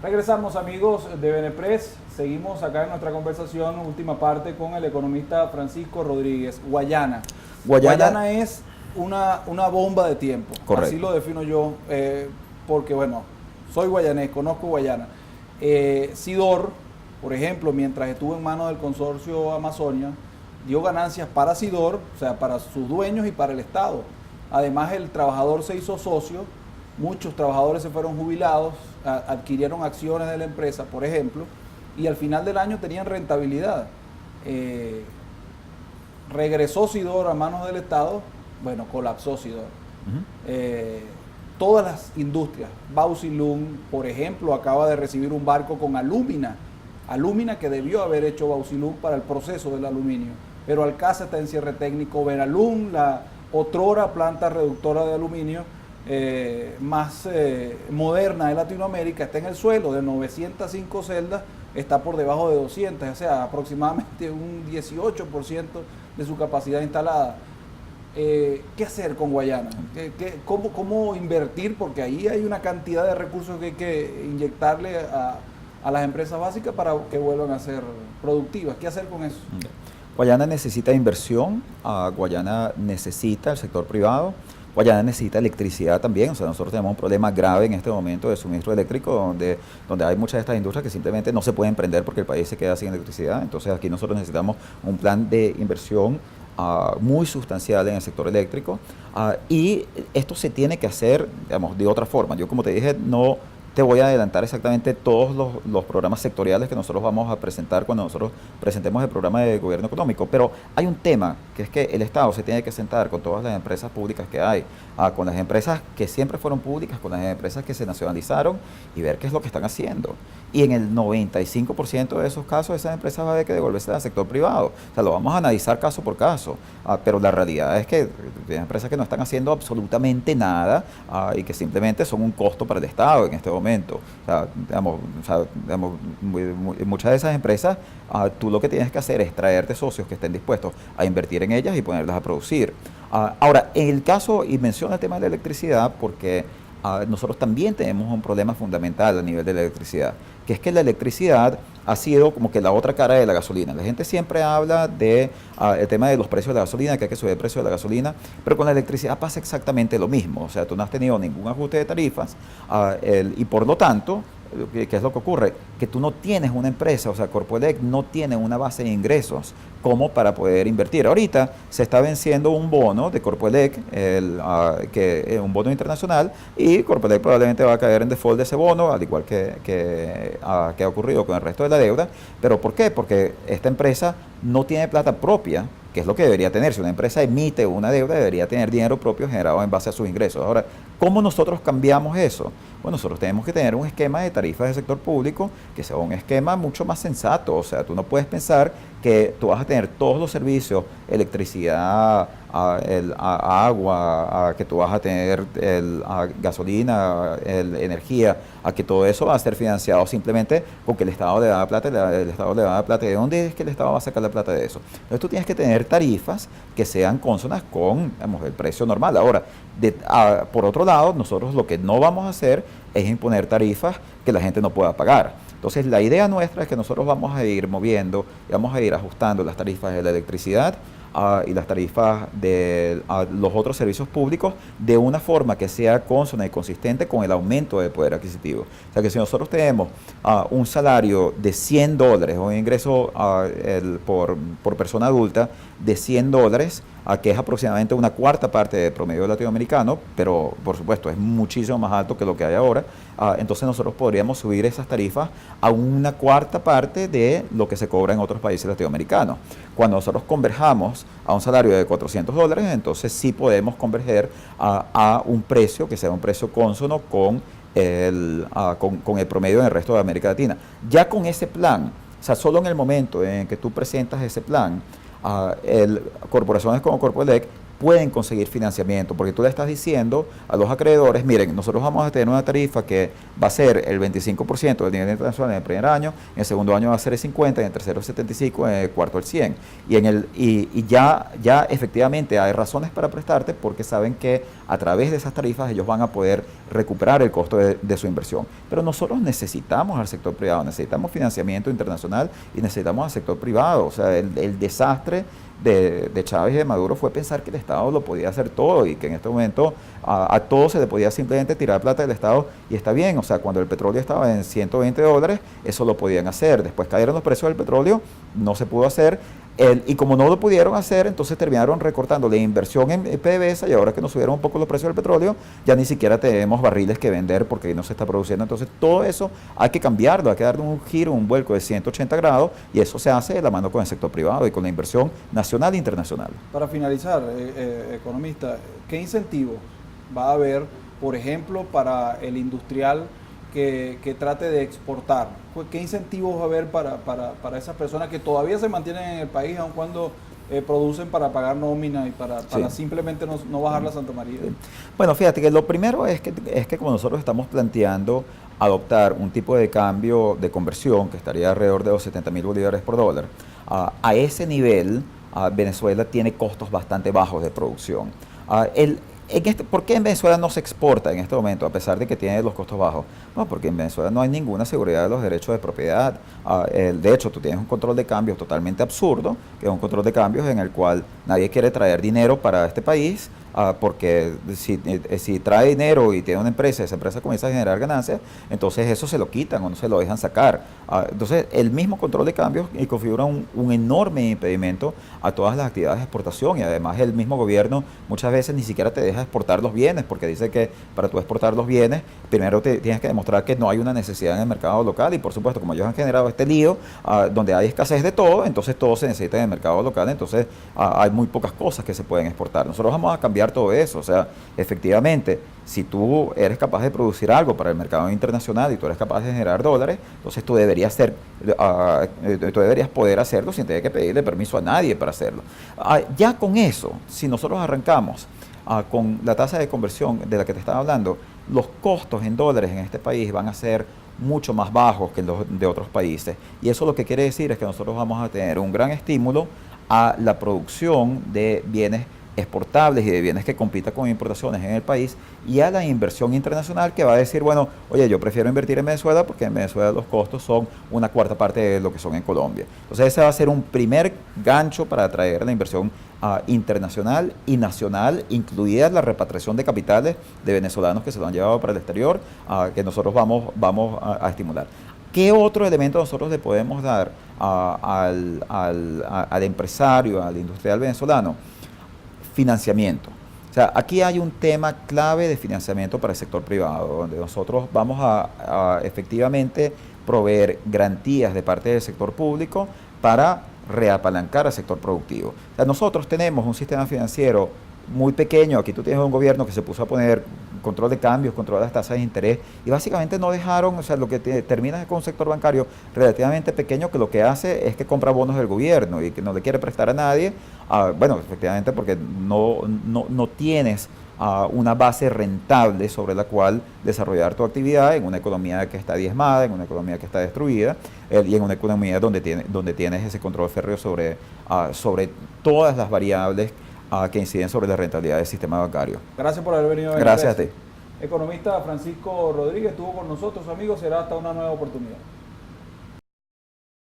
Regresamos, amigos de Benepress. Seguimos acá en nuestra conversación, última parte, con el economista Francisco Rodríguez. Guayana. Guayana, Guayana es una bomba de tiempo. correcto. Así lo defino yo, porque, bueno, soy guayanés, conozco Guayana. Sidor, por ejemplo, mientras estuvo en manos del consorcio Amazonia, dio ganancias para Sidor, o sea, para sus dueños y para el Estado. Además, el trabajador se hizo socio, muchos trabajadores se fueron jubilados, adquirieron acciones de la empresa, por ejemplo, y al final del año tenían rentabilidad. Regresó Sidor a manos del Estado, bueno, colapsó Sidor. Todas las industrias, Bausilum, por ejemplo, acaba de recibir un barco con alúmina que debió haber hecho Bausilum para el proceso del aluminio, pero Alcasa está en cierre técnico. Veralum, la otrora planta reductora de aluminio más moderna de Latinoamérica, está en el suelo de 905 celdas, está por debajo de 200, o sea, aproximadamente un 18% de su capacidad instalada. ¿Qué hacer con Guayana? ¿Cómo invertir? Porque ahí hay una cantidad de recursos que hay que inyectarle a las empresas básicas para que vuelvan a ser productivas. ¿Qué hacer con eso? Guayana necesita inversión, Guayana necesita el sector privado, Guayana necesita electricidad también. O sea, nosotros tenemos un problema grave en este momento de suministro eléctrico donde hay muchas de estas industrias que simplemente no se pueden prender porque el país se queda sin electricidad. Entonces aquí nosotros necesitamos un plan de inversión muy sustancial en el sector eléctrico, y esto se tiene que hacer, digamos, de otra forma. Yo, como te dije, no te voy a adelantar exactamente todos los programas sectoriales que nosotros vamos a presentar cuando nosotros presentemos el programa de gobierno económico, pero hay un tema, que es que el Estado se tiene que sentar con todas las empresas públicas que hay, con las empresas que siempre fueron públicas, con las empresas que se nacionalizaron, y ver qué es lo que están haciendo. Y en el 95% de esos casos, esas empresas van a haber que devolverse al sector privado. O sea, lo vamos a analizar caso por caso, pero la realidad es que hay empresas que no están haciendo absolutamente nada, y que simplemente son un costo para el Estado en este momento. Muchas de esas empresas, tú lo que tienes que hacer es traerte socios que estén dispuestos a invertir en ellas y ponerlas a producir. Ahora, en el caso, y menciona el tema de la electricidad, porque nosotros también tenemos un problema fundamental a nivel de la electricidad, que es que la electricidad ha sido como que la otra cara de la gasolina. La gente siempre habla de el tema de los precios de la gasolina, que hay que subir el precio de la gasolina, pero con la electricidad pasa exactamente lo mismo. O sea, tú no has tenido ningún ajuste de tarifas, y por lo tanto, ¿qué es lo que ocurre? Que tú no tienes una empresa, o sea, Corpoelec no tiene una base de ingresos como para poder invertir. Ahorita se está venciendo un bono de Corpoelec, que es un bono internacional, y Corpoelec probablemente va a caer en default de ese bono, al igual que ha ocurrido con el resto de la deuda. ¿Pero por qué? Porque esta empresa no tiene plata propia, que es lo que debería tener. Si una empresa emite una deuda, debería tener dinero propio generado en base a sus ingresos. Ahora, ¿cómo nosotros cambiamos eso? Bueno, nosotros tenemos que tener un esquema de tarifas del sector público que sea un esquema mucho más sensato. O sea, tú no puedes pensar que tú vas a tener todos los servicios, electricidad, agua, que tú vas a tener gasolina, energía, a que todo eso va a ser financiado simplemente porque el Estado le da plata, el Estado le da plata. ¿De dónde es que el Estado va a sacar la plata de eso? Entonces tú tienes que tener tarifas que sean cónsonas con, digamos, el precio normal. Ahora, por otro lado, nosotros lo que no vamos a hacer es imponer tarifas que la gente no pueda pagar. Entonces, la idea nuestra es que nosotros vamos a ir moviendo, y vamos a ir ajustando las tarifas de la electricidad y las tarifas de los otros servicios públicos de una forma que sea consona y consistente con el aumento del poder adquisitivo. O sea, que si nosotros tenemos un salario de $100 o un ingreso por persona adulta de $100, que es aproximadamente una cuarta parte del promedio latinoamericano, pero por supuesto es muchísimo más alto que lo que hay ahora, entonces nosotros podríamos subir esas tarifas a una cuarta parte de lo que se cobra en otros países latinoamericanos. Cuando nosotros converjamos a un salario de $400, entonces sí podemos converger a un precio que sea un precio cónsono con el promedio en el resto de América Latina. Ya con ese plan, o sea, solo en el momento en que tú presentas ese plan, corporaciones como Corpoelec pueden conseguir financiamiento, porque tú le estás diciendo a los acreedores, miren, nosotros vamos a tener una tarifa que va a ser el 25% del nivel internacional en el primer año, en el segundo año va a ser el 50%, en el tercero el 75%, en el cuarto el 100%. Y ya efectivamente hay razones para prestarte porque saben que a través de esas tarifas ellos van a poder recuperar el costo de su inversión. Pero nosotros necesitamos al sector privado, necesitamos financiamiento internacional y necesitamos al sector privado. O sea, el desastre de Chávez y de Maduro fue pensar que el Estado lo podía hacer todo y que en este momento a todo se le podía simplemente tirar plata del Estado y está bien. O sea, cuando el petróleo estaba en $120, eso lo podían hacer. Después cayeron los precios del petróleo, no se pudo hacer. Y como no lo pudieron hacer, entonces terminaron recortando la inversión en PDVSA y ahora que nos subieron un poco los precios del petróleo, ya ni siquiera tenemos barriles que vender porque no se está produciendo. Entonces todo eso hay que cambiarlo, hay que darle un giro, un vuelco de 180 grados y eso se hace de la mano con el sector privado y con la inversión nacional e internacional. Para finalizar, economista, ¿qué incentivos va a haber, por ejemplo, para el industrial que trate de exportar? ¿Qué incentivos va a haber para esas personas que todavía se mantienen en el país, aun cuando producen para pagar nómina y para simplemente no bajar la Santa María? Sí. Bueno, fíjate que lo primero es que como nosotros estamos planteando adoptar un tipo de cambio de conversión que estaría alrededor de los 70.000 bolívares por dólar, a ese nivel Venezuela tiene costos bastante bajos de producción. ¿Por qué en Venezuela no se exporta en este momento, a pesar de que tiene los costos bajos? No, porque en Venezuela no hay ninguna seguridad de los derechos de propiedad. De hecho, tú tienes un control de cambios totalmente absurdo, que es un control de cambios en el cual nadie quiere traer dinero para este país, porque si trae dinero y tiene una empresa, esa empresa comienza a generar ganancias, entonces eso se lo quitan o no se lo dejan sacar. Entonces, el mismo control de cambios configura un enorme impedimento a todas las actividades de exportación y además el mismo gobierno muchas veces ni siquiera te deja exportar los bienes porque dice que para tú exportar los bienes primero tienes que demostrar que no hay una necesidad en el mercado local y por supuesto como ellos han generado este lío donde hay escasez de todo, entonces todo se necesita en el mercado local, entonces hay muy pocas cosas que se pueden exportar. Nosotros vamos a cambiar todo eso, o sea, efectivamente, si tú eres capaz de producir algo para el mercado internacional y tú eres capaz de generar dólares, entonces tú deberías poder hacerlo sin tener que pedirle permiso a nadie para hacerlo. Ya con eso, si nosotros arrancamos con la tasa de conversión de la que te estaba hablando, los costos en dólares en este país van a ser mucho más bajos que los de otros países. Y eso lo que quiere decir es que nosotros vamos a tener un gran estímulo a la producción de bienes exportables y de bienes que compitan con importaciones en el país y a la inversión internacional que va a decir, bueno, oye, yo prefiero invertir en Venezuela porque en Venezuela los costos son una cuarta parte de lo que son en Colombia. Entonces ese va a ser un primer gancho para atraer la inversión internacional y nacional, incluida la repatriación de capitales de venezolanos que se lo han llevado para el exterior, que nosotros vamos a estimular. ¿Qué otro elemento nosotros le podemos dar al empresario, al industrial venezolano? Financiamiento. O sea, aquí hay un tema clave de financiamiento para el sector privado, donde nosotros vamos a efectivamente proveer garantías de parte del sector público para reapalancar al sector productivo. O sea, nosotros tenemos un sistema financiero muy pequeño. Aquí tú tienes un gobierno que se puso a poner control de cambios, control de las tasas de interés y básicamente no dejaron, o sea, lo que termina con un sector bancario relativamente pequeño que lo que hace es que compra bonos del gobierno y que no le quiere prestar a nadie, bueno, efectivamente porque no tienes una base rentable sobre la cual desarrollar tu actividad en una economía que está diezmada, en una economía que está destruida y en una economía donde tienes ese control férreo sobre todas las variables que inciden sobre la rentabilidad del sistema bancario. Gracias por haber venido. Gracias a ti. Economista Francisco Rodríguez estuvo con nosotros, amigos. Será hasta una nueva oportunidad.